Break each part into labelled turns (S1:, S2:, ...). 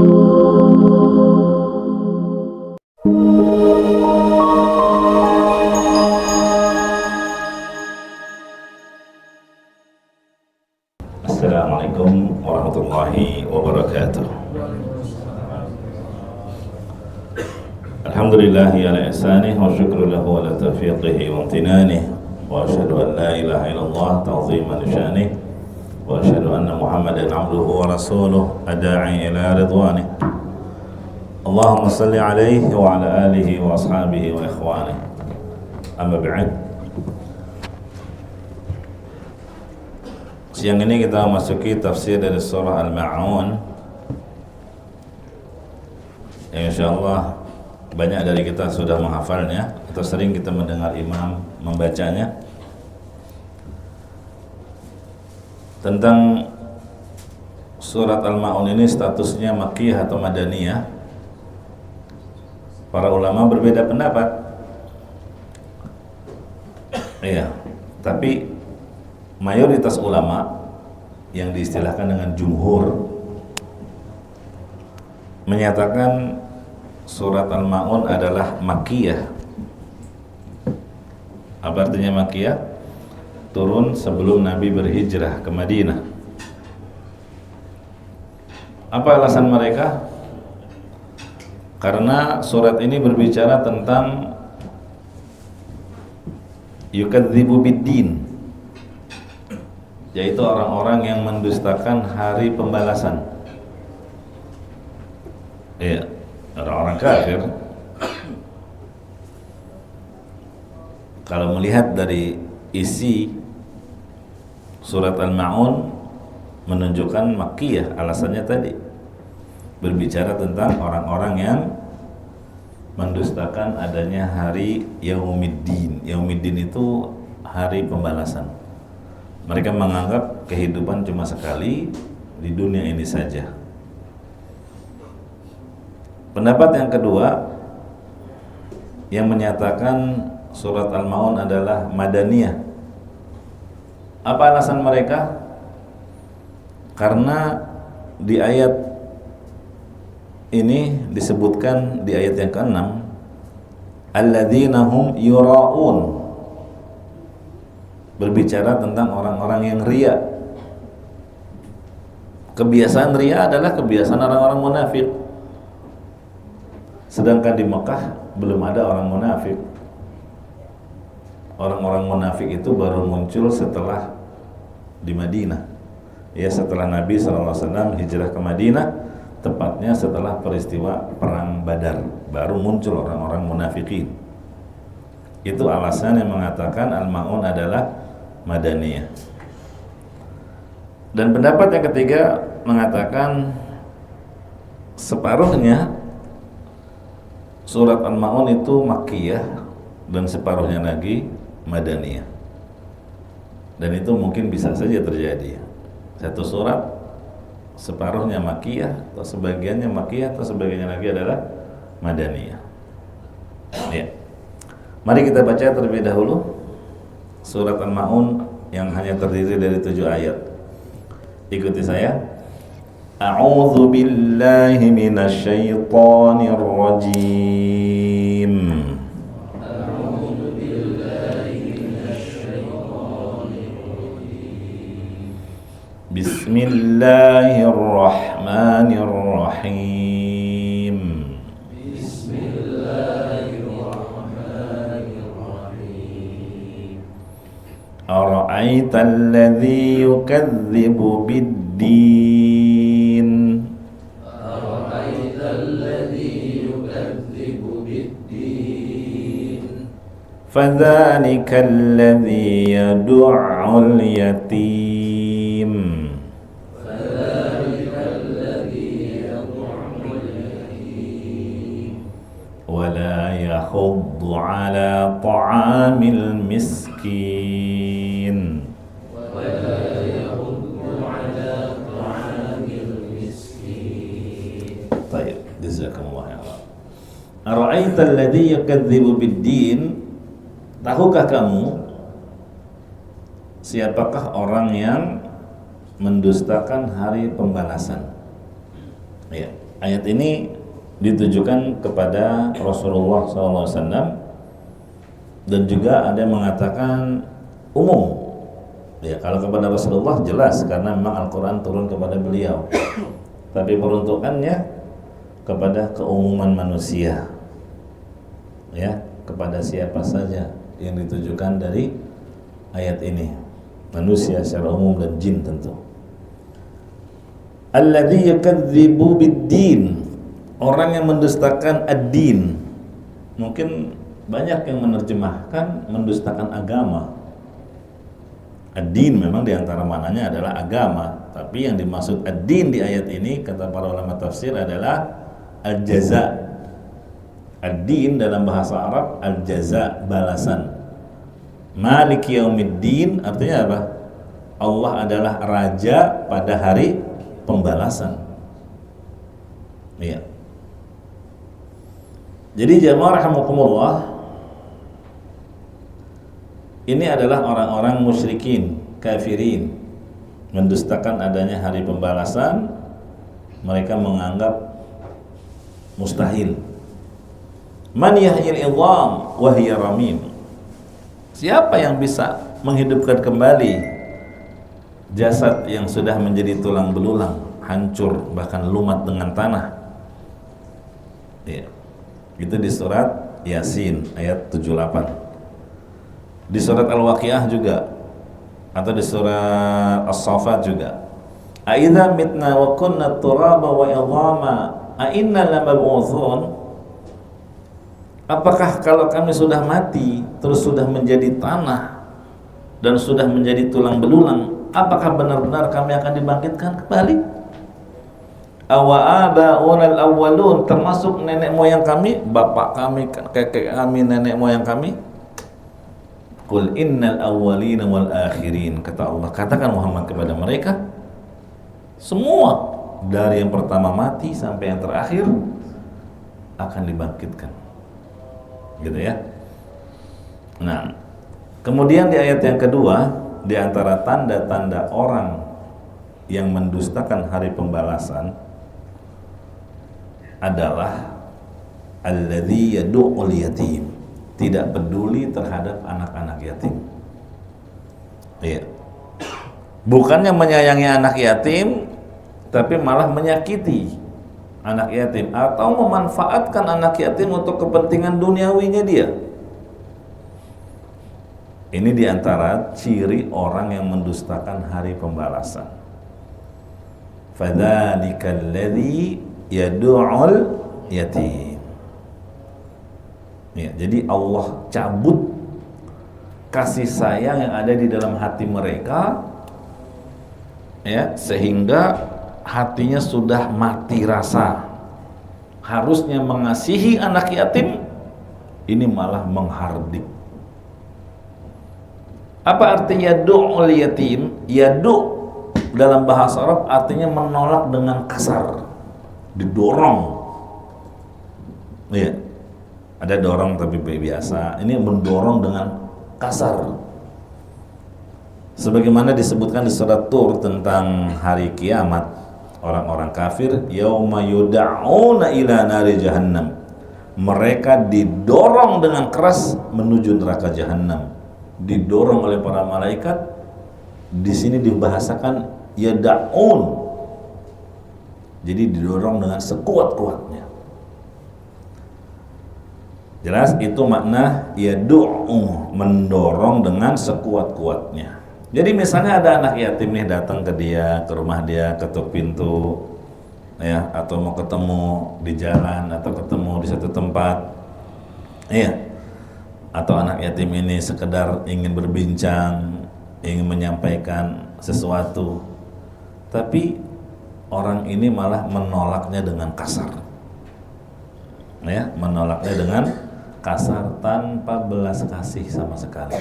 S1: Assalamualaikum warahmatullahi wabarakatuh. Alhamdulillahi ala ihsanih wa syukru lahu ala taufiqihi wa amtinanih, wa asyhadu an la ilaha illallah ta'ziman sya'nih, wa asyhadu anna Muhammadan abduhu wa rasuluh ada'i ila ridwanih. Allahumma salli alaihi wa ala alihi wa ashabihi wa ikhwanih. Amma ba'd. Siang ini kita masuki tafsir dari surah Al-Ma'un. Insyaallah banyak dari kita sudah menghafalnya atau sering kita mendengar imam membacanya. Tentang surat Al-Ma'un ini statusnya Makkiyah atau Madaniyah, para ulama berbeda pendapat. Iya, tapi mayoritas ulama yang diistilahkan dengan jumhur menyatakan surat Al-Ma'un adalah Makkiyah. Apa artinya Makkiyah? Turun sebelum Nabi berhijrah ke Madinah. Apa alasan mereka? Karena surat ini berbicara tentang yukadzibu biddin, yaitu orang-orang yang mendustakan hari pembalasan. Ya, orang-orang kafir. Kalau melihat dari isi surat Al-Ma'un menunjukkan Makkiyah, alasannya tadi berbicara tentang orang-orang yang mendustakan adanya hari Yaumiddin. Yaumiddin itu hari pembalasan. Mereka menganggap kehidupan cuma sekali di dunia ini saja. Pendapat yang kedua yang menyatakan surat Al-Ma'un adalah Madaniyah. Apa alasan mereka? Karena di ayat ini disebutkan di ayat yang ke-6, alladzina hum yura'un, berbicara tentang orang-orang yang ria. Kebiasaan ria adalah kebiasaan orang-orang munafik. Sedangkan di Mekah belum ada orang munafik. Orang-orang munafik itu baru muncul setelah di Madinah. Ya, setelah Nabi SAW hijrah ke Madinah, tepatnya setelah peristiwa perang Badar, baru muncul orang-orang munafikin. Itu alasan yang mengatakan Al-Ma'un adalah Madaniyah. Dan pendapat yang ketiga mengatakan separuhnya surat Al-Ma'un itu Makkiyah dan separuhnya lagi Madaniyah. Dan itu mungkin bisa saja terjadi. Satu surat separuhnya Makkiyah atau sebagiannya Makkiyah atau sebagiannya lagi adalah Madaniyah. Ya. Mari kita baca terlebih dahulu surat Al-Ma'un yang hanya terdiri dari 7 ayat. Ikuti saya. A'udzu billahi minasy syaithanir rajim. A'udzu billahi minasy syaithanir rajim. Bismillahirrahmanirrahim. Ara'aita alladhi yukadzibu biddin. Ara'aita alladhi yukadzibu biddin. Fadhalika alladhi yadu'ul yatim. Fadhalika alladhi yadu'ul yatim. Wa la yahuddu ala ta'amil miskin. Ara'aita alladhi yukadzibu biddin. Tahukah kamu siapakah orang yang mendustakan hari pembalasan? Ya. Ayat ini ditujukan kepada Rasulullah SAW, dan juga ada yang mengatakan umum. Ya, kalau kepada Rasulullah jelas karena memang Al-Quran turun kepada beliau. Tapi peruntukannya kepada keumuman manusia. Ya, kepada siapa saja yang ditujukan dari ayat ini. Manusia secara umum dan jin tentu. Alladzi yukadzibu bid-din. Orang yang mendustakan ad-din. Mungkin banyak yang menerjemahkan mendustakan agama. Ad-din memang diantara maknanya adalah agama, tapi yang dimaksud ad-din di ayat ini kata para ulama tafsir adalah al-jaza. Ad-din dalam bahasa Arab al-jaza, balasan. Maliki yaumiddin artinya apa? Allah adalah raja pada hari pembalasan. Iya. Jadi jamaah rahimakumullah, ini adalah orang-orang musyrikin, kafirin, mendustakan adanya hari pembalasan. Mereka menganggap mustahil. Man yahyil idham wa hiya ramim. Siapa yang bisa menghidupkan kembali jasad yang sudah menjadi tulang belulang, hancur, bahkan lumat dengan tanah? Ya. Itu di surat Yasin ayat 78. Di surat Al-Waqiah juga, atau di surat As-Saffat juga. Aidza mitna wa kunna turaba wa idhama a inna lamab'utsun. Apakah kalau kami sudah mati terus sudah menjadi tanah dan sudah menjadi tulang belulang, apakah benar-benar kami akan dibangkitkan kembali? Awa aba'una al-awwalun, termasuk nenek moyang kami, bapak kami, kakek kami, nenek moyang kami. Qul innal awwalina wal akhirin, kata Allah, katakan Muhammad kepada mereka, semua dari yang pertama mati sampai yang terakhir akan dibangkitkan. Gitu ya. Nah, kemudian di ayat yang kedua, di antara tanda-tanda orang yang mendustakan hari pembalasan adalah alladzi yad'ul yatim, tidak peduli terhadap anak-anak yatim. Iya. Bukannya menyayangi anak yatim, tapi malah menyakiti anak yatim atau memanfaatkan anak yatim untuk kepentingan duniawinya dia. Ini diantara ciri orang yang mendustakan hari pembalasan. Fadzalikal ladzi yad'ul yatim. Ya, jadi Allah cabut kasih sayang yang ada di dalam hati mereka, ya, sehingga hatinya sudah mati rasa. Harusnya mengasihi anak yatim, ini malah menghardik. Apa arti yad'ul yatim? Yadu dalam bahasa Arab artinya menolak dengan kasar, didorong. Ya. Ada dorong tapi biasa. Ini mendorong dengan kasar. Sebagaimana disebutkan di surat Tur tentang hari kiamat, orang-orang kafir, yauma yud'auna ila nari jahannam. Mereka didorong dengan keras menuju neraka jahannam. Didorong oleh para malaikat. Di sini dibahasakan yad'un. Jadi didorong dengan sekuat-kuatnya. Jelas itu makna yad'u, mendorong dengan sekuat-kuatnya. Jadi misalnya ada anak yatim nih datang ke dia, ke rumah dia, ketuk pintu, ya, atau mau ketemu di jalan atau ketemu di satu tempat, ya, atau anak yatim ini sekedar ingin berbincang, ingin menyampaikan sesuatu, tapi orang ini malah menolaknya dengan kasar, ya, menolaknya dengan kasar tanpa belas kasih sama sekali.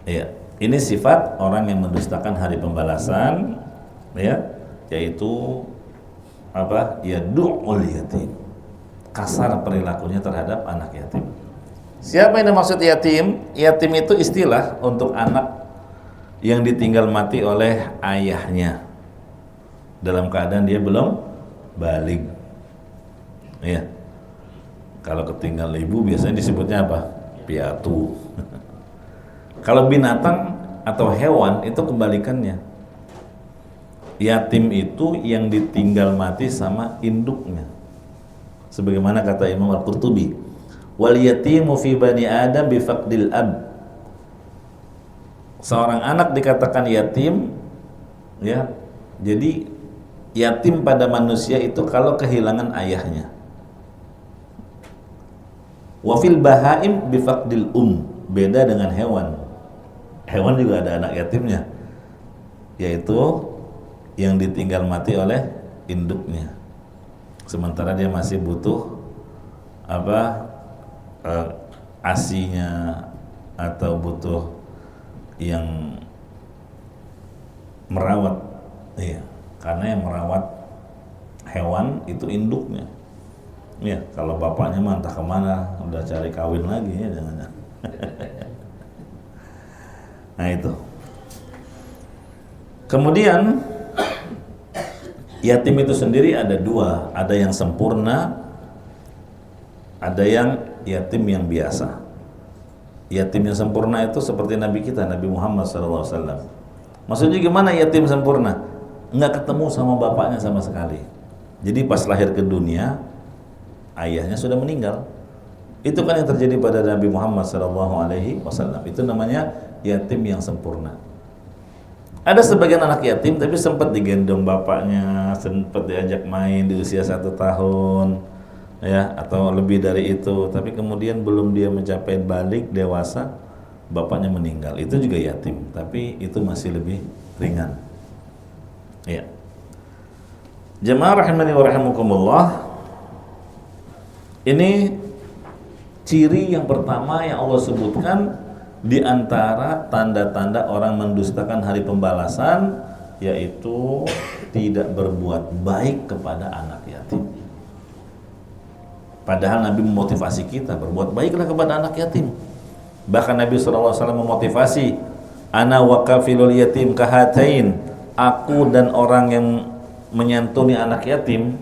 S1: Ya, ini sifat orang yang mendustakan hari pembalasan, ya, yaitu apa? Yad'ul yatim. Kasar perilakunya terhadap anak yatim. Siapa yang dimaksud yatim? Yatim itu istilah untuk anak yang ditinggal mati oleh ayahnya dalam keadaan dia belum balig. Ya. Kalau ketinggal ibu biasanya disebutnya apa? Piatu. Kalau binatang atau hewan itu kebalikannya. Yatim itu yang ditinggal mati sama induknya. Sebagaimana kata Imam Al-Qurtubi, wal yatimu fi bani Adam bi faqdil ab. Seorang anak dikatakan yatim, ya. Jadi yatim pada manusia itu kalau kehilangan ayahnya. Wafil bahaim bifaqdil beda dengan hewan. Hewan juga ada anak yatimnya, yaitu yang ditinggal mati oleh induknya. Sementara dia masih butuh asinya atau butuh yang merawat. Iya, karena yang merawat hewan itu induknya. Ya, kalau bapaknya mah entah kemana, udah cari kawin lagi ya, jangan. Nah itu. Kemudian yatim itu sendiri ada dua, ada yang sempurna, ada yang yatim yang biasa. Yatim yang sempurna itu seperti Nabi kita, Nabi Muhammad SAW. Maksudnya gimana yatim sempurna? Nggak ketemu sama bapaknya sama sekali. Jadi pas lahir ke dunia, ayahnya sudah meninggal. Itu kan yang terjadi pada Nabi Muhammad SAW. Itu namanya yatim yang sempurna. Ada sebagian anak yatim tapi sempat digendong bapaknya, sempat diajak main di usia 1 tahun, ya, atau lebih dari itu. Tapi kemudian belum dia mencapai balik dewasa, bapaknya meninggal. Itu juga yatim, tapi itu masih lebih ringan. Ya. Jemaah rahimani wa rahimakumullah. Ini ciri yang pertama yang Allah sebutkan di antara tanda-tanda orang mendustakan hari pembalasan, yaitu tidak berbuat baik kepada anak yatim. Padahal Nabi memotivasi kita berbuat baiklah kepada anak yatim. Bahkan Nabi SAW memotivasi, ana wa kafilul yatim kahatain, aku dan orang yang menyantuni anak yatim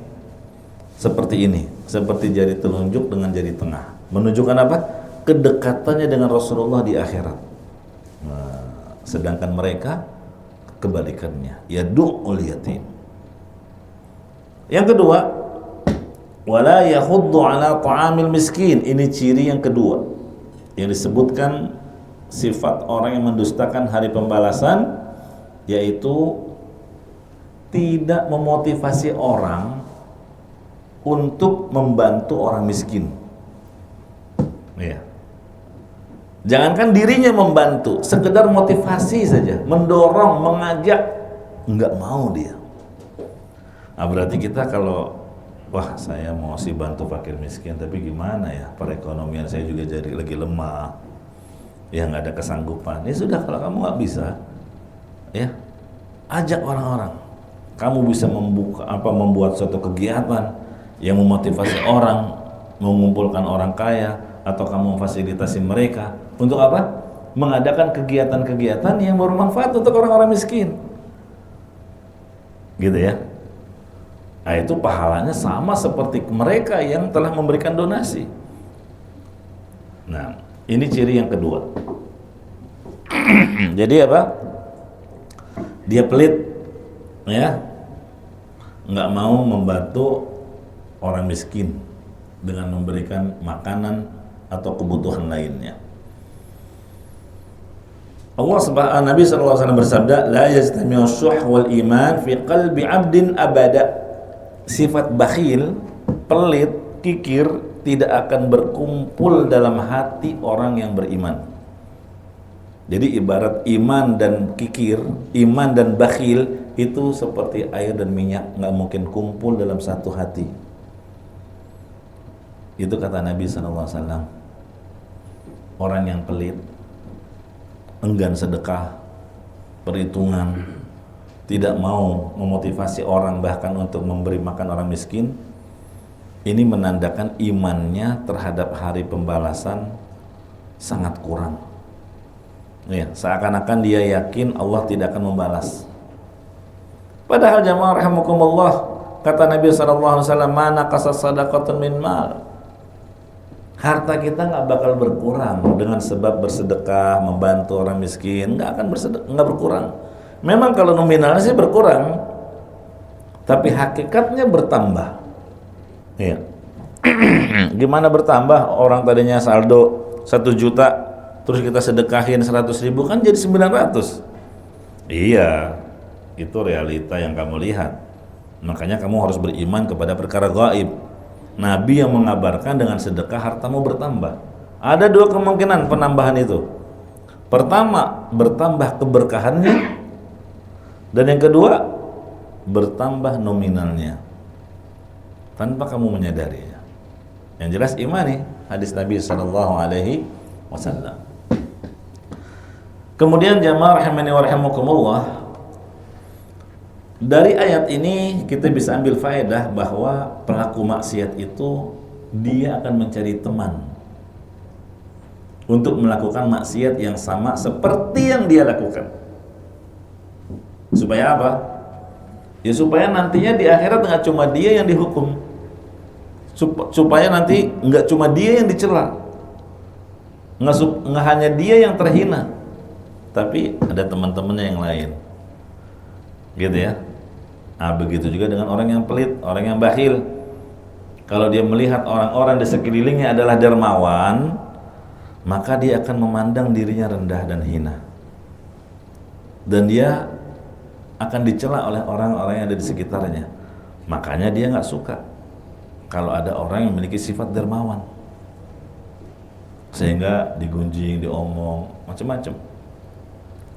S1: seperti ini, seperti jari telunjuk dengan jari tengah. Menunjukkan apa? Kedekatannya dengan Rasulullah di akhirat. Nah, sedangkan mereka kebalikannya, yadu'ul yatim. Yang kedua, wala yakhuddu ala ta'amil miskin. Ini ciri yang kedua yang disebutkan sifat orang yang mendustakan hari pembalasan, yaitu tidak memotivasi orang untuk membantu orang miskin. Ya. Jangankan dirinya membantu, sekedar motivasi saja, mendorong, mengajak, enggak mau dia. Nah, berarti kita kalau wah saya mau sih bantu fakir miskin, tapi gimana ya, perekonomian saya juga jadi lagi lemah, ya nggak ada kesanggupan. Ya sudah, kalau kamu nggak bisa, ya ajak orang-orang. Kamu bisa membuat suatu kegiatan yang memotivasi orang, mengumpulkan orang kaya, atau kamu memfasilitasi mereka untuk apa? Mengadakan kegiatan-kegiatan yang bermanfaat untuk orang-orang miskin, gitu ya. Nah, itu pahalanya sama seperti mereka yang telah memberikan donasi. Nah, ini ciri yang kedua. Jadi apa? Dia pelit, ya, nggak mau membantu orang miskin dengan memberikan makanan atau kebutuhan lainnya. Nabi SAW bersabda, la yajtami'u syuh wal iman fi qalbi 'abdin abada. Sifat bakhil, pelit, kikir tidak akan berkumpul dalam hati orang yang beriman. Jadi ibarat iman dan kikir, iman dan bakhil itu seperti air dan minyak, nggak mungkin kumpul dalam satu hati. Itu kata Nabi SAW. Orang yang pelit, enggan sedekah, perhitungan, tidak mau memotivasi orang bahkan untuk memberi makan orang miskin, ini menandakan imannya terhadap hari pembalasan sangat kurang. Ya, seakan-akan dia yakin Allah tidak akan membalas. Padahal jamaah rahimakumullah, kata Nabi SAW, mana kasas sadaqatun min mal. Harta kita nggak bakal berkurang dengan sebab bersedekah, membantu orang miskin, nggak akan nggak berkurang. Memang kalau nominalnya sih berkurang, tapi hakikatnya bertambah. Iya. Gimana bertambah? Orang tadinya saldo 1 juta, terus kita sedekahin 100.000 kan jadi 900. Iya, itu realita yang kamu lihat. Makanya kamu harus beriman kepada perkara gaib. Nabi yang mengabarkan dengan sedekah hartamu bertambah. Ada 2 kemungkinan penambahan itu. Pertama, bertambah keberkahannya, dan yang kedua, bertambah nominalnya tanpa kamu menyadarinya. Yang jelas imani hadis Nabi SAW. Kemudian jamaah rahimani wa rahimakumullah, dari ayat ini kita bisa ambil faedah bahwa pelaku maksiat itu dia akan mencari teman untuk melakukan maksiat yang sama seperti yang dia lakukan. Supaya apa? Ya supaya nantinya di akhirat nggak cuma dia yang dihukum, supaya nanti nggak cuma dia yang dicela, nggak hanya dia yang terhina, tapi ada teman-temannya yang lain, gitu ya. Nah, begitu juga dengan orang yang pelit, orang yang bakhil. Kalau dia melihat orang-orang di sekelilingnya adalah dermawan, maka dia akan memandang dirinya rendah dan hina, dan dia akan dicela oleh orang-orang yang ada di sekitarnya. Makanya dia nggak suka kalau ada orang yang memiliki sifat dermawan, sehingga digunjing, diomong, macam-macam.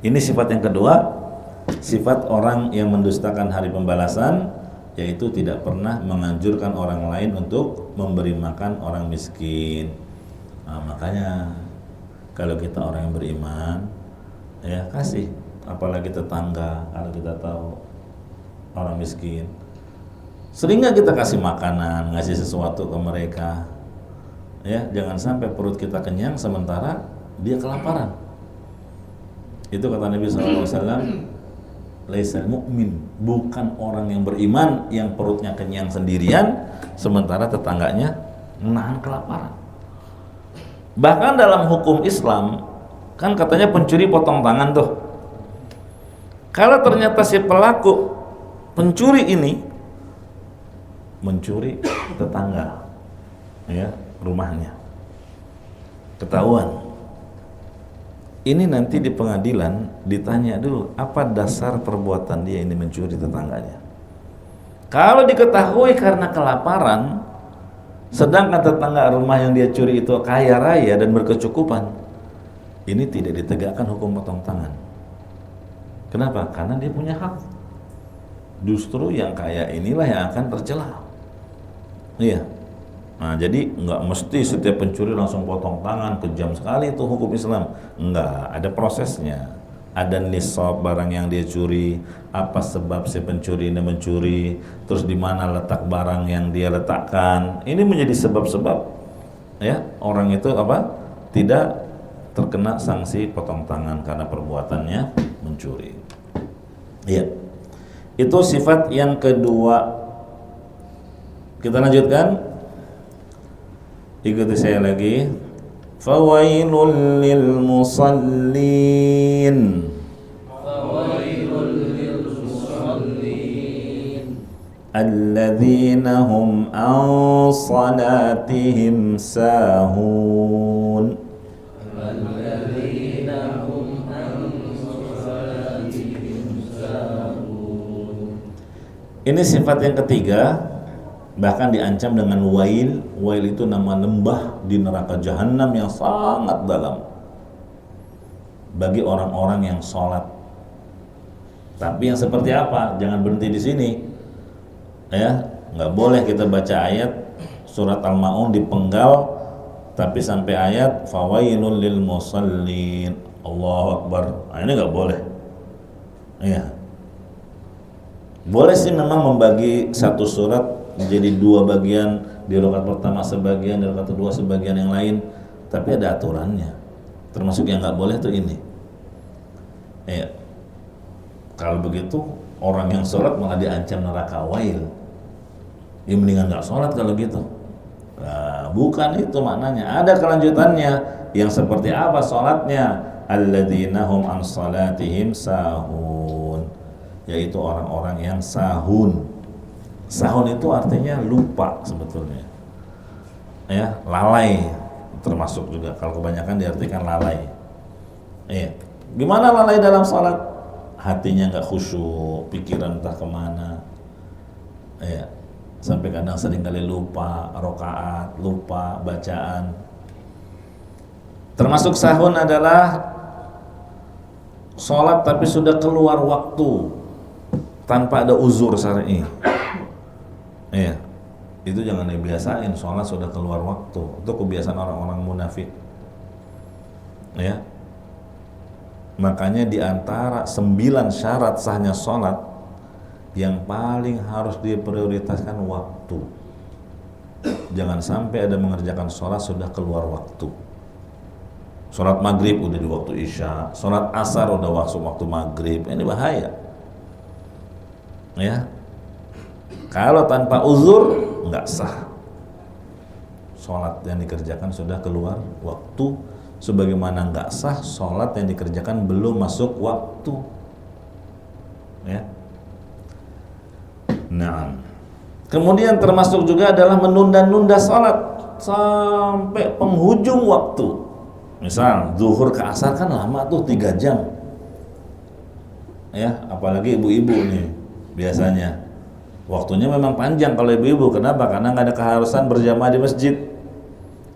S1: Ini sifat yang kedua, sifat orang yang mendustakan hari pembalasan, yaitu tidak pernah menganjurkan orang lain untuk memberi makan orang miskin. Nah, makanya kalau kita orang yang beriman, ya kasih, apalagi tetangga, kalau kita tahu orang miskin, sering nggak kita kasih makanan, ngasih sesuatu ke mereka, ya. Jangan sampai perut kita kenyang sementara dia kelaparan. Itu kata Nabi SAW, laisal mu'min, bukan orang yang beriman yang perutnya kenyang sendirian sementara tetangganya menahan kelaparan. Bahkan dalam hukum Islam kan katanya pencuri potong tangan tuh. Kalau ternyata si pelaku pencuri ini mencuri tetangga, ya, rumahnya, ketahuan, ini nanti di pengadilan ditanya dulu apa dasar perbuatan dia ini mencuri tetangganya. Kalau diketahui karena kelaparan, sedangkan tetangga rumah yang dia curi itu kaya raya dan berkecukupan, ini tidak ditegakkan hukum potong tangan. Kenapa? Karena dia punya hak. Justru yang kaya inilah yang akan tercela. Iya. Nah, jadi nggak mesti setiap pencuri langsung potong tangan, kejam sekali itu hukum Islam. Enggak, ada prosesnya. Ada nisab barang yang dia curi, apa sebab si pencuri ini mencuri, terus di mana letak barang yang dia letakkan. Ini menjadi sebab-sebab, ya, orang itu apa? Tidak terkena sanksi potong tangan karena perbuatannya mencuri. Iya. Itu sifat yang kedua. Kita lanjutkan. Ikuti saya lagi. Fawailul lil musallin. Fawailul lil musallin. Alladzina hum an salatihim sahun. Alladzina hum an salatihim sahun. Ini sifat yang ketiga. Bahkan diancam dengan wail. Wail itu nama lembah di neraka jahanam yang sangat dalam bagi orang-orang yang sholat. Tapi yang seperti apa? Jangan berhenti di sini, ya. Nggak boleh kita baca ayat surat Al-Ma'un dipenggal, tapi sampai ayat fawailul lil musallin, Allahu Akbar. Nah, ini nggak boleh, ya. Boleh sih memang membagi satu surat menjadi 2 bagian, di rakaat pertama sebagian, di rakaat kedua sebagian yang lain, tapi ada aturannya. Termasuk yang nggak boleh tuh ini. Ya, kalau begitu orang yang sholat malah diancam neraka wail. Ya mendingan nggak sholat kalau gitu. Nah, bukan itu maknanya. Ada kelanjutannya yang seperti apa sholatnya? Alladzina hum an salatihim sahun, yaitu orang-orang yang sahun. Sahun itu artinya lupa sebetulnya. Ya, lalai termasuk juga. Kalau kebanyakan diartikan lalai. Iya. Gimana lalai dalam sholat? Hatinya nggak khusyuk, pikiran entah kemana. Iya. Sampai kadang sering kali lupa rokaat, lupa bacaan. Termasuk sahun adalah sholat tapi sudah keluar waktu tanpa ada uzur syar'i. Iya. Itu jangan dibiasain, sholat sudah keluar waktu. Itu kebiasaan orang-orang munafik. Ya. Makanya di antara 9 syarat sahnya sholat, yang paling harus diprioritaskan waktu. Jangan sampai ada mengerjakan sholat sudah keluar waktu. Sholat maghrib udah di waktu isya, sholat asar udah waktu maghrib, ini bahaya. Ya, kalau tanpa uzur nggak sah. Sholat yang dikerjakan sudah keluar waktu, sebagaimana nggak sah sholat yang dikerjakan belum masuk waktu. Ya. Nah, kemudian termasuk juga adalah menunda-nunda sholat sampai penghujung waktu. Misal zuhur ke asar kan lama tuh 3 jam. Ya, apalagi ibu-ibu nih biasanya waktunya memang panjang kalau ibu-ibu. Kenapa? Karena nggak ada keharusan berjamaah di masjid.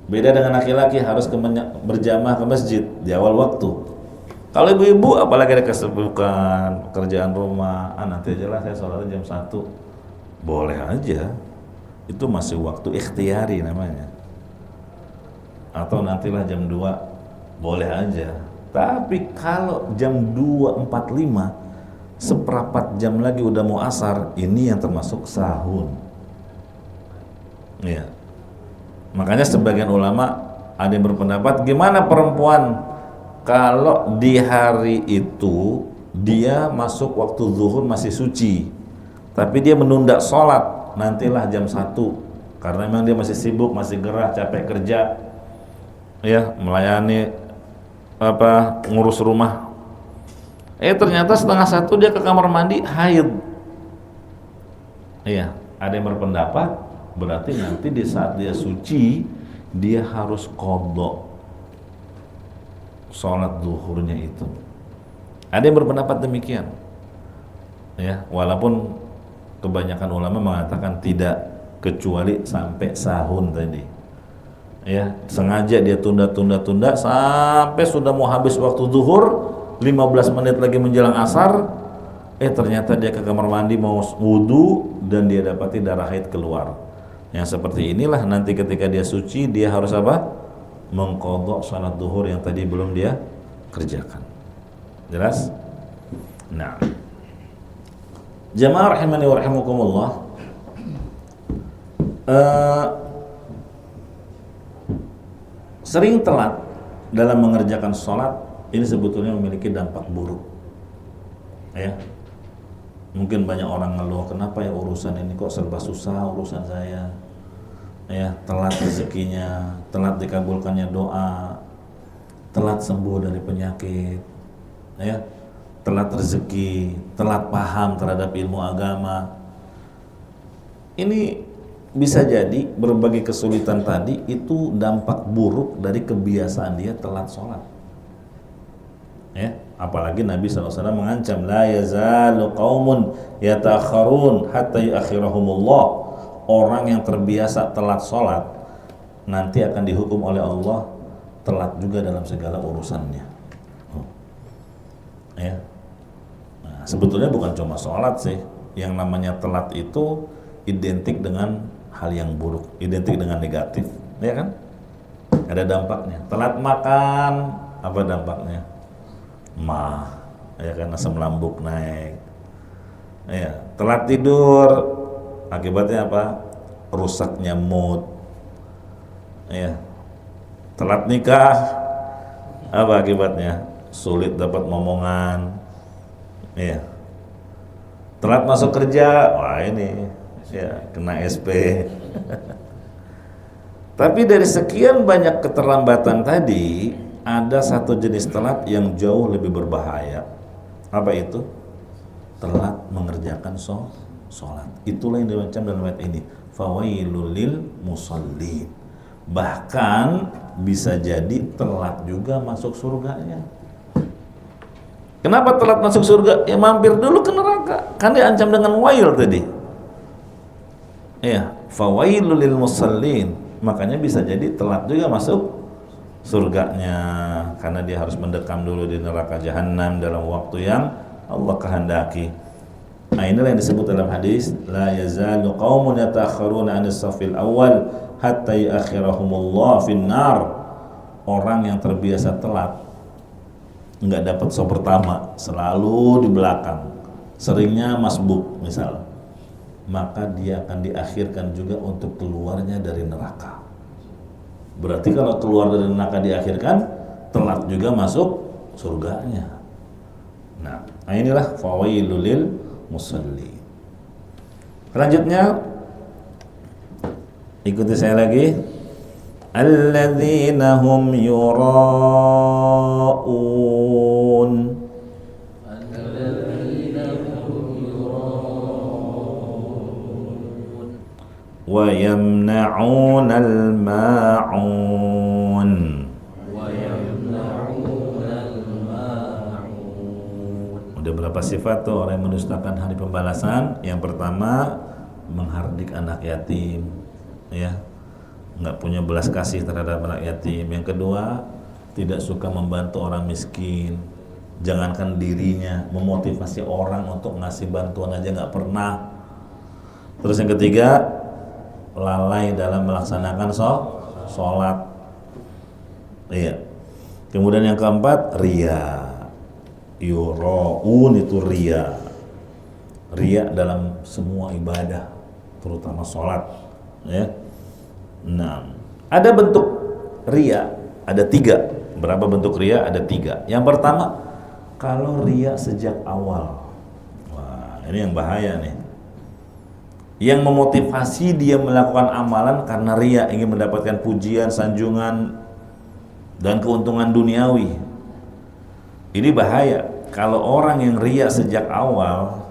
S1: Beda dengan laki-laki harus berjamaah ke masjid di awal waktu. Kalau ibu-ibu apalagi ada kesibukan kerjaan rumah, nanti aja lah saya sholatnya jam 1. Boleh aja, itu masih waktu ikhtiari namanya. Atau nantilah jam 2, boleh aja. Tapi kalau jam 2.45, seperempat jam lagi udah mau asar, ini yang termasuk sahun. Ya. Makanya sebagian ulama ada yang berpendapat, gimana perempuan kalau di hari itu dia masuk waktu zuhur masih suci, tapi dia menunda sholat nantilah jam 1 karena memang dia masih sibuk, masih gerah, capek kerja, ya melayani ngurus rumah. Ternyata 12:30 dia ke kamar mandi haid. Iya, ada yang berpendapat berarti nanti di saat dia suci dia harus qadha sholat zuhurnya itu. Ada yang berpendapat demikian. Ya, walaupun kebanyakan ulama mengatakan tidak, kecuali sampai sahun tadi. Ya, sengaja dia tunda sampai sudah mau habis waktu zuhur, 15 menit lagi menjelang asar, ternyata dia ke kamar mandi mau wudu dan dia dapati darah haid keluar. Yang seperti inilah nanti ketika dia suci dia harus apa? Mengqadha salat zuhur yang tadi belum dia kerjakan. Jelas? Nah, jamaah rahimani wa rahimakumullah, sering telat dalam mengerjakan sholat ini sebetulnya memiliki dampak buruk. Ya, mungkin banyak orang ngeluh, kenapa ya urusan ini kok serba susah urusan saya. Ya, telat rezekinya, telat dikabulkannya doa, telat sembuh dari penyakit, ya, telat rezeki, telat paham terhadap ilmu agama. Ini bisa jadi berbagai kesulitan tadi itu dampak buruk dari kebiasaan dia telat sholat. Ya, apalagi Nabi SAW mengancam, la yazalu qaumun yatakharun hatta yuakhirahumullah. Orang yang terbiasa telat sholat nanti akan dihukum oleh Allah telat juga dalam segala urusannya. Ya. Nah, sebetulnya bukan cuma sholat sih, yang namanya telat itu identik dengan hal yang buruk, identik dengan negatif, ya kan? Ada dampaknya. Telat makan, apa dampaknya? Ya kan, asam lambung naik. Ya, telat tidur, akibatnya apa? Rusaknya mood. Ya. Telat nikah, apa akibatnya? Sulit dapat momongan. Ya. Telat masuk kerja, wah ini ya kena SP. Tapi dari sekian banyak keterlambatan tadi, ada satu jenis telat yang jauh lebih berbahaya. Apa itu? Telat mengerjakan sholat. Itulah yang diancam dalam ayat ini. Fawailul lil musallin. Bahkan bisa jadi telat juga masuk surganya. Kenapa telat masuk surga? Ya mampir dulu ke neraka. Kan diancam dengan wail tadi. Ya, fawailul lil musallin. Makanya bisa jadi telat juga masuk surganya, karena dia harus mendekam dulu di neraka jahanam dalam waktu yang Allah kehendaki. Nah, inilah yang disebut dalam hadis, la yazalu qaumun yata'akhiruna 'anis safil awal hatta ya'khirahumullah finnar. Orang yang terbiasa telat, enggak dapat sop pertama, selalu di belakang, seringnya masbuk misal, maka dia akan diakhirkan juga untuk keluarnya dari neraka. Berarti kalau keluar dari neraka diakhirkan, telat juga masuk surganya. Nah, inilah fawailul lil musallin. Selanjutnya, ikuti saya lagi. Alladzina hum yura'un. Wa yamna'unal ma'un. Udah berapa sifat tuh orang yang mendustakan hari pembalasan? Yang pertama, menghardik anak yatim, ya, nggak punya belas kasih terhadap anak yatim. Yang kedua, tidak suka membantu orang miskin. Jangankan dirinya, memotivasi orang untuk ngasih bantuan aja nggak pernah. Terus yang ketiga, lalai dalam melaksanakan sholat. Iya. Kemudian yang keempat, riya. Yura'un itu riya. Riya dalam semua ibadah, terutama sholat. Ya. Nah, ada bentuk riya, ada 3. Berapa bentuk riya? Ada 3. Yang pertama, kalau riya sejak awal. Wah, ini yang bahaya nih. Yang memotivasi dia melakukan amalan karena riya, ingin mendapatkan pujian, sanjungan, dan keuntungan duniawi. Ini bahaya. Kalau orang yang riya sejak awal,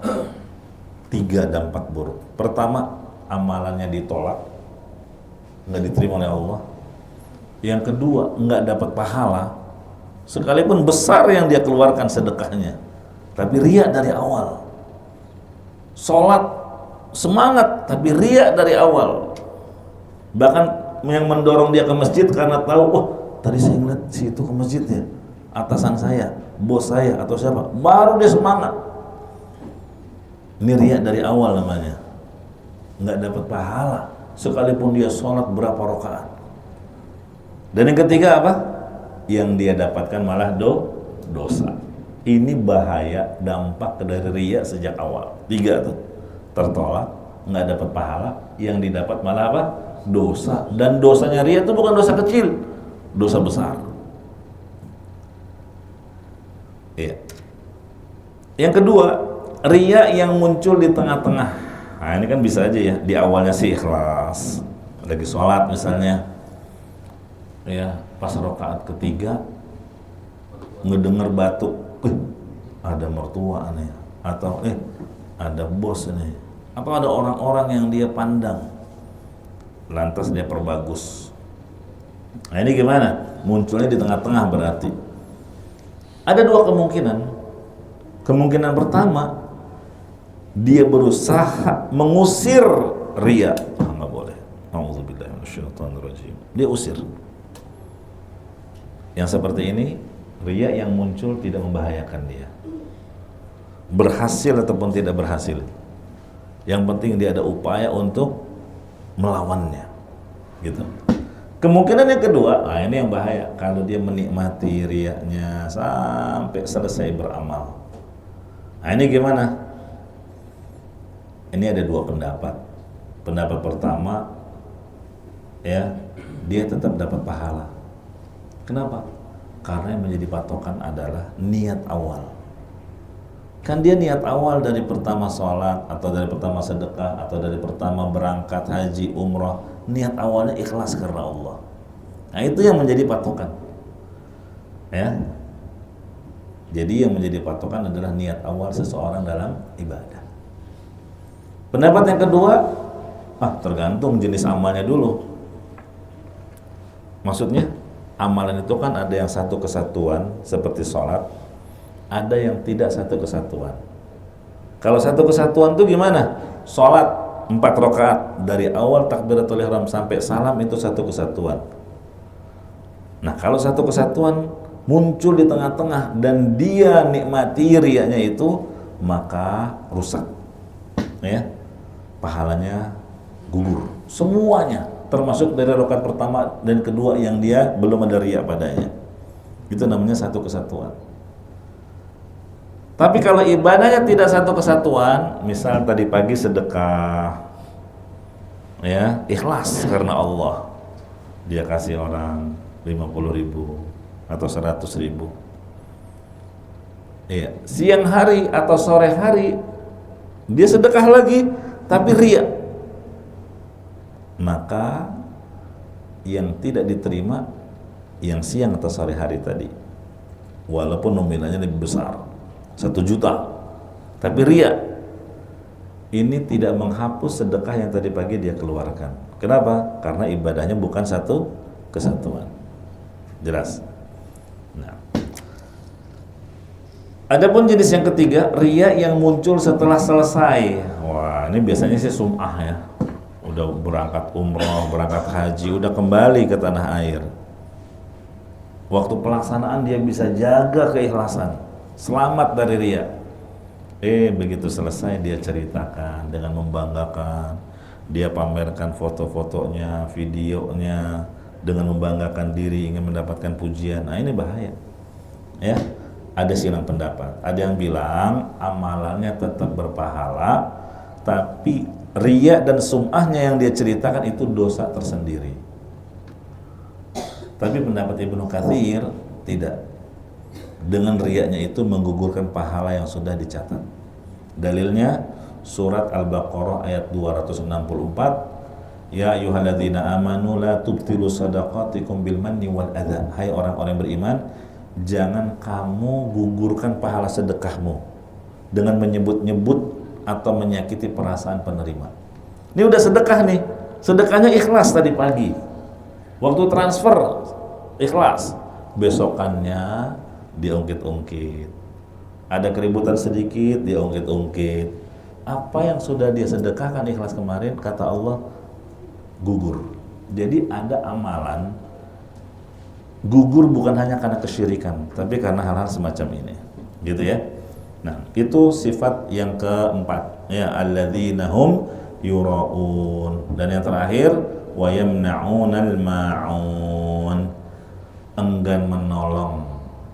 S1: 3 dampak buruk. Pertama, amalannya ditolak, nggak diterima oleh Allah. Yang kedua, nggak dapat pahala, sekalipun besar yang dia keluarkan sedekahnya, tapi riya dari awal. Sholat semangat, tapi riya dari awal. Bahkan yang mendorong dia ke masjid karena tahu, wah tadi saya ngeliat si itu ke masjid ya, atasan saya, bos saya atau siapa, baru dia semangat. Ini riya dari awal namanya. Nggak dapat pahala, sekalipun dia sholat berapa rakaat. Dan yang ketiga apa? Yang dia dapatkan malah dosa. Ini bahaya, dampak dari riya sejak awal. 3 tuh. Tertolak, nggak dapat pahala, yang didapat malah apa? Dosa. Dan dosanya riya itu bukan dosa kecil, dosa besar. Iya. Yang kedua, riya yang muncul di tengah-tengah. Nah, ini kan bisa aja ya, di awalnya sih ikhlas, lagi sholat misalnya, ya, pas rakaat ketiga ngedenger batuk, ada mertua nih, atau ada bos nih, atau ada orang-orang yang dia pandang, lantas dia perbagus. Nah, ini gimana? Munculnya di tengah-tengah berarti. Ada 2 kemungkinan. Kemungkinan pertama, dia berusaha mengusir riya. Nggak boleh. A'udzubillahi minasyaitonirrajim. Dia usir. Yang seperti ini, riya yang muncul tidak membahayakan dia. Berhasil ataupun tidak berhasil, yang penting dia ada upaya untuk melawannya, gitu. Kemungkinan yang kedua, nah ini yang bahaya, kalau dia menikmati riyanya sampai selesai beramal. Nah ini gimana? Ini ada 2 pendapat. Pendapat pertama, ya, dia tetap dapat pahala. Kenapa? Karena yang menjadi patokan adalah niat awal. Kan dia niat awal dari pertama sholat, atau dari pertama sedekah, atau dari pertama berangkat haji, umrah, niat awalnya ikhlas karena Allah. Nah itu yang menjadi patokan, ya. Jadi yang menjadi patokan adalah niat awal seseorang dalam ibadah. Pendapat yang kedua, tergantung jenis amalnya dulu. Maksudnya amalan itu kan ada yang satu kesatuan seperti sholat, ada yang tidak satu kesatuan. Kalau satu kesatuan itu gimana? Sholat 4 rakaat dari awal takbiratul ihram sampai salam itu satu kesatuan. Nah kalau satu kesatuan muncul di tengah-tengah dan dia nikmati riyanya itu, maka rusak, ya, pahalanya gugur semuanya, termasuk dari rakaat pertama dan kedua yang dia belum ada riya padanya. Itu namanya satu kesatuan. Tapi kalau ibadahnya tidak satu kesatuan, misal tadi pagi sedekah, ya, ikhlas karena Allah, dia kasih orang 50.000 atau 100.000. Iya, siang hari atau sore hari dia sedekah lagi tapi riya, maka yang tidak diterima yang siang atau sore hari tadi, walaupun nominalnya lebih besar 1 juta, tapi riya, ini tidak menghapus sedekah yang tadi pagi dia keluarkan. Kenapa? Karena ibadahnya bukan satu kesatuan. Jelas? Nah, adapun jenis yang ketiga, riya yang muncul setelah selesai. Wah, ini biasanya sih sum'ah, ya. Udah berangkat umroh, berangkat haji, udah kembali ke tanah air. Waktu pelaksanaan dia bisa jaga keikhlasan, selamat dari riya. Begitu selesai dia ceritakan dengan membanggakan, dia pamerkan foto-fotonya, videonya, dengan membanggakan diri, ingin mendapatkan pujian. Nah ini bahaya, ya. Ada silang pendapat, ada yang bilang amalannya tetap berpahala, tapi riya dan sum'ahnya yang dia ceritakan itu dosa tersendiri. Tapi pendapat Ibnu Katsir tidak. Dengan riyanya itu menggugurkan pahala yang sudah dicatat. Dalilnya surat Al-Baqarah ayat 264, ya ayyuhalladzina amanu la tubtilu shadaqatikum bil manni wal adza. Hai orang-orang beriman, jangan kamu gugurkan pahala sedekahmu dengan menyebut-nyebut atau menyakiti perasaan penerima. Ini udah sedekah nih, sedekahnya ikhlas tadi pagi, waktu transfer ikhlas, besokannya diungkit-ungkit, ada keributan sedikit diungkit-ungkit. Apa yang sudah dia sedekahkan ikhlas kemarin, kata Allah, gugur. Jadi ada amalan gugur bukan hanya karena kesyirikan, tapi karena hal-hal semacam ini, gitu ya. Nah, itu sifat yang keempat, ya, alladzina hum yura'un. Dan yang terakhir, wa yamna'unal ma'un, enggan menolong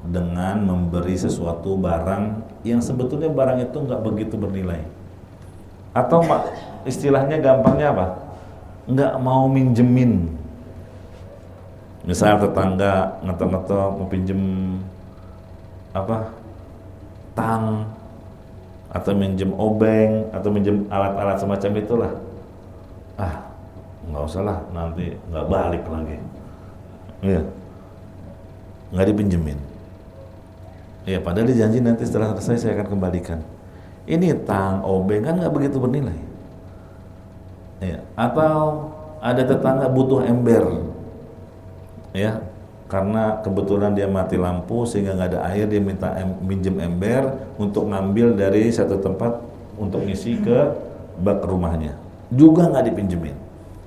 S1: dengan memberi sesuatu barang yang sebetulnya barang itu nggak begitu bernilai, atau istilahnya gampangnya apa? Nggak mau minjemin. Misal tetangga ngetok-ngetok mau pinjem tang, atau minjem obeng, atau minjem alat-alat semacam itulah. Nggak usah lah, nanti nggak balik lagi. Iya, nggak dipinjemin. Iya, padahal dijanji nanti setelah selesai saya akan kembalikan. Ini tang, obeng kan nggak begitu bernilai. Iya. Atau ada tetangga butuh ember, ya, karena kebetulan dia mati lampu sehingga nggak ada air, dia minta minjem ember untuk ngambil dari satu tempat untuk ngisi ke bak rumahnya, juga nggak dipinjemin.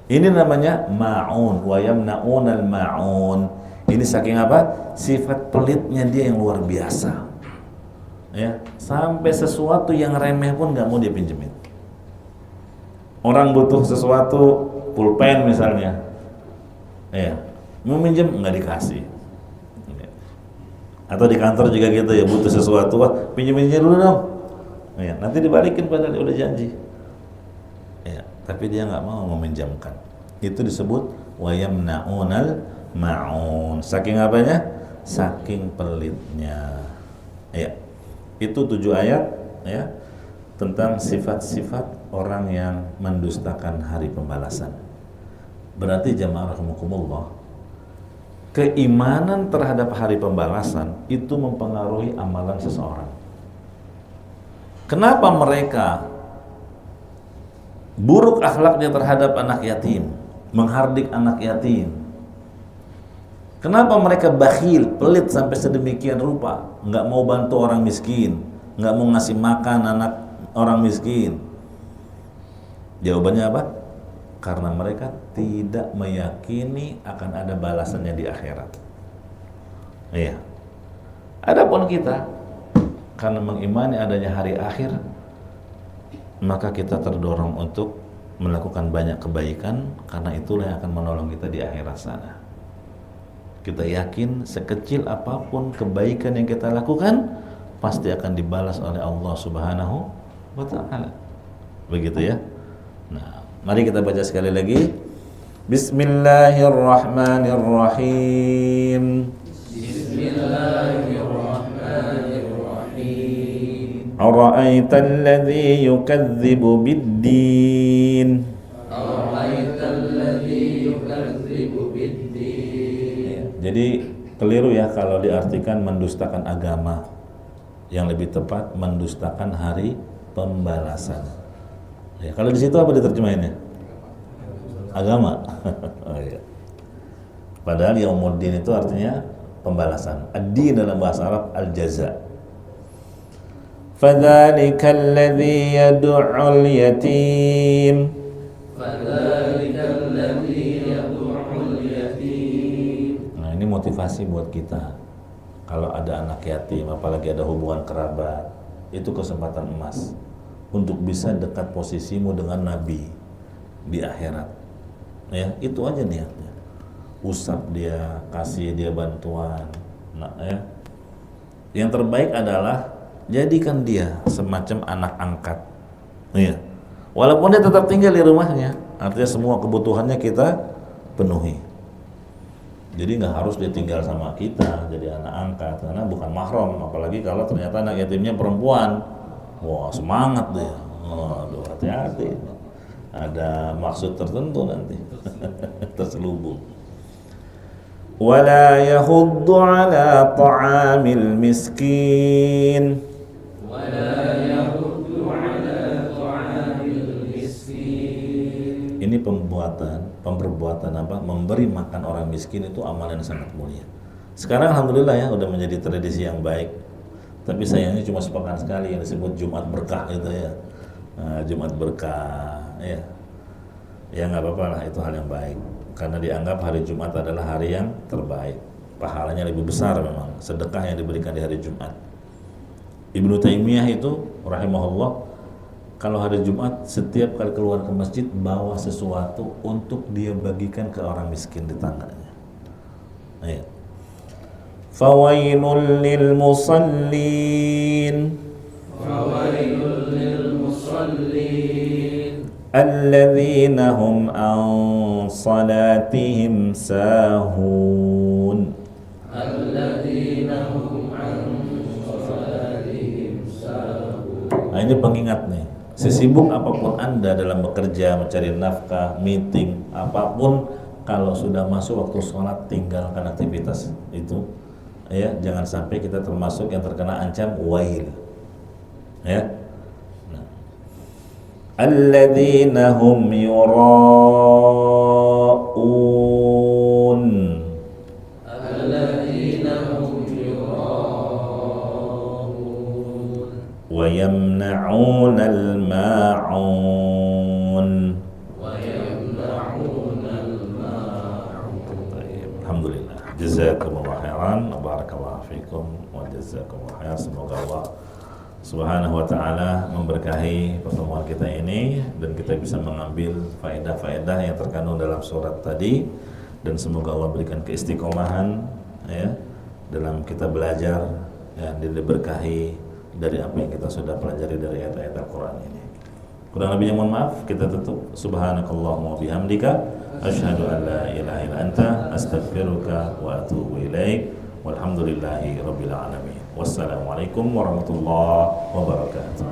S1: Ini namanya ma'un, wa yamna'unal ma'un. Ini saking apa? Sifat pelitnya dia yang luar biasa, ya, sampai sesuatu yang remeh pun nggak mau dia pinjemin. Orang butuh sesuatu, pulpen misalnya, ya, mau minjem nggak dikasih. Atau di kantor juga gitu ya, butuh sesuatu, pinjemin dulu dong, ya, nanti dibalikin padahal dia udah janji, ya, tapi dia nggak mau meminjamkan. Itu disebut wa yamna'unal ma'un. Saking apanya? Saking pelitnya, ya. Itu 7 ayat ya, tentang sifat-sifat orang yang mendustakan hari pembalasan. Berarti jamaah rahimakumullah, keimanan terhadap hari pembalasan itu mempengaruhi amalan seseorang. Kenapa mereka buruk akhlaknya terhadap anak yatim, menghardik anak yatim? Kenapa mereka bakhil, pelit sampai sedemikian rupa, nggak mau bantu orang miskin, nggak mau ngasih makan anak orang miskin? Jawabannya apa? Karena mereka tidak meyakini akan ada balasannya di akhirat. Iya. Adapun kita, karena mengimani adanya hari akhir, maka kita terdorong untuk melakukan banyak kebaikan, karena itulah yang akan menolong kita di akhirat sana. Kita yakin sekecil apapun kebaikan yang kita lakukan pasti akan dibalas oleh Allah Subhanahu wa ta'ala. Begitu ya. Nah, mari kita baca sekali lagi. Bismillahirrahmanirrahim. Bismillahirrahmanirrahim. Ara'aital ladzi yukadzibu bid-din. Jadi keliru ya kalau diartikan mendustakan agama. Yang lebih tepat mendustakan hari pembalasan. Ya, kalau di situ apa diterjemahinnya? Agama. Oh, iya. Padahal yaumuddin itu artinya pembalasan. Ad-din dalam bahasa Arab al-jaza. Fadzalika alladzi yad'ul yatim. Ini motivasi buat kita. Kalau ada anak yatim, apalagi ada hubungan kerabat, itu kesempatan emas untuk bisa dekat posisimu dengan Nabi di akhirat. Ya, itu aja niatnya. Usap dia, kasih dia bantuan. Nah, ya. Yang terbaik adalah jadikan dia semacam anak angkat. Ya. Walaupun dia tetap tinggal di rumahnya, artinya semua kebutuhannya kita penuhi. Jadi nggak harus dia tinggal sama kita jadi anak angkat, karena bukan mahram. Apalagi kalau ternyata anak yatimnya perempuan, wah semangat dia. Waduh, hati-hati, ada maksud tertentu nanti terselubung. Wala yahuddu ala ta'amil miskin. Ini pemberbuatan apa? Memberi makan orang miskin itu amalan yang sangat mulia. Sekarang alhamdulillah ya udah menjadi tradisi yang baik. Tapi sayangnya cuma sepekan sekali yang disebut Jumat Berkah itu ya. Nah, Jumat Berkah ya. Ya nggak apa-apa lah, itu hal yang baik. Karena dianggap hari Jumat adalah hari yang terbaik. Pahalanya lebih besar memang sedekah yang diberikan di hari Jumat. Ibnu Taimiyah itu rahimahullah, kalau hari Jumat setiap kali keluar ke masjid bawa sesuatu untuk dia bagikan ke orang miskin di tangannya. Ayat. Fawailul lil musallin. Fawailul lil musallin. Alladzina hum an salatihim sahun. Alladzina hum an salatihim sahun. Nah, ini pengingat nih. Sesibuk apapun Anda dalam bekerja, mencari nafkah, meeting, apapun, kalau sudah masuk waktu sholat tinggalkan aktivitas itu. Ya, jangan sampai kita termasuk yang terkena ancam wail. Ya. Nah. Alladzina hum yura'un. Alladzina hum yura'un. Wa yamna'una al-ma'un. Wa yamna'una al-ma'un. Alhamdulillah. Jazakumullah khairan, barakallahu fikum wa jazakumullah khair. Semoga Allah Subhanahu wa ta'ala memberkahi pertemuan kita ini dan kita bisa mengambil faedah-faedah yang terkandung dalam surat tadi, dan semoga Allah berikan keistiqomahan ya dalam kita belajar dan diberkahi dari apa yang kita sudah pelajari dari ayat-ayat Al-Quran ini. Kurang lebihnya mohon maaf, kita tutup. Subhanakallahumma wa bihamdika asyhadu an la ilaha illa anta astaghfiruka wa atubu ilaik. Walhamdulillahi rabbil alamin. Wassalamualaikum warahmatullahi wabarakatuh.